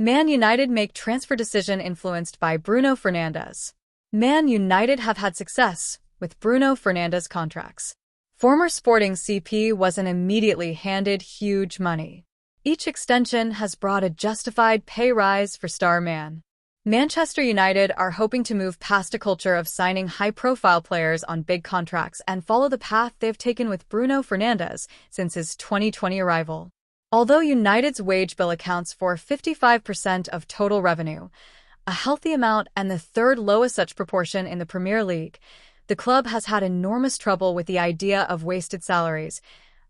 Man United make transfer decision influenced by Bruno Fernandes. Man United have had success with Bruno Fernandes contracts. Former Sporting CP wasn't immediately handed huge money. Each extension has brought a justified pay rise for star man. Manchester United are hoping to move past a culture of signing high-profile players on big contracts and follow the path they've taken with Bruno Fernandes since his 2020 arrival. Although United's wage bill accounts for 55% of total revenue, a healthy amount and the third lowest such proportion in the Premier League, the club has had enormous trouble with the idea of wasted salaries,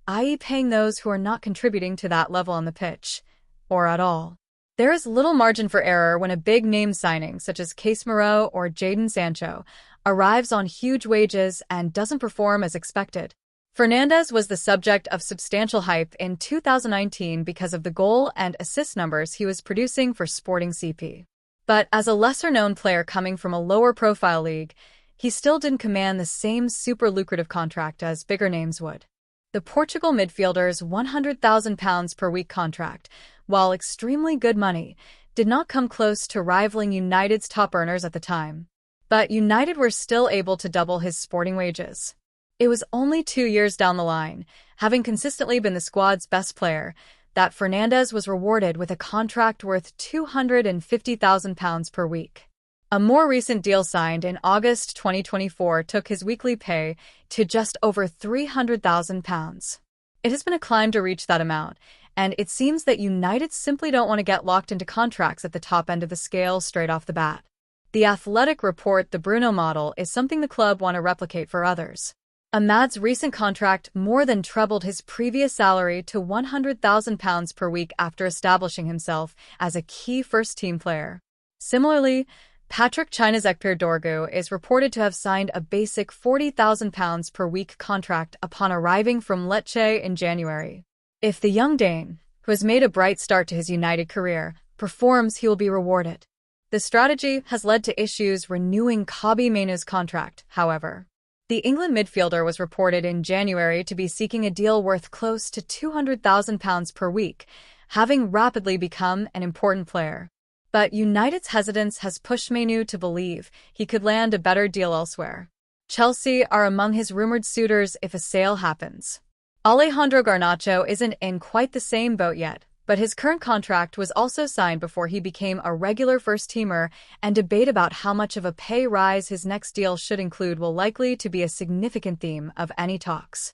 i.e. paying those who are not contributing to that level on the pitch, or at all. There is little margin for error when a big-name signing, such as Casemiro or Jadon Sancho, arrives on huge wages and doesn't perform as expected. Fernandes was the subject of substantial hype in 2019 because of the goal and assist numbers he was producing for Sporting CP. But as a lesser-known player coming from a lower-profile league, he still didn't command the same super-lucrative contract as bigger names would. The Portugal midfielder's £100,000 per week contract, while extremely good money, did not come close to rivaling United's top earners at the time. But United were still able to double his Sporting wages. It was only 2 years down the line, having consistently been the squad's best player, that Fernandes was rewarded with a contract worth £250,000 per week. A more recent deal signed in August 2024 took his weekly pay to just over £300,000. It has been a climb to reach that amount, and it seems that United simply don't want to get locked into contracts at the top end of the scale straight off the bat. The Athletic report the Bruno model is something the club want to replicate for others. Ahmad's recent contract more than trebled his previous salary to £100,000 per week after establishing himself as a key first-team player. Similarly, Patrick Chinazekpir Dorgu is reported to have signed a basic £40,000 per week contract upon arriving from Lecce in January. If the young Dane, who has made a bright start to his United career, performs, he will be rewarded. The strategy has led to issues renewing Kobbie Mainoo's contract, however. The England midfielder was reported in January to be seeking a deal worth close to £200,000 per week, having rapidly become an important player. But United's hesitance has pushed Mainoo to believe he could land a better deal elsewhere. Chelsea are among his rumored suitors if a sale happens. Alejandro Garnacho isn't in quite the same boat yet, but his current contract was also signed before he became a regular first-teamer, and debate about how much of a pay rise his next deal should include will likely to be a significant theme of any talks.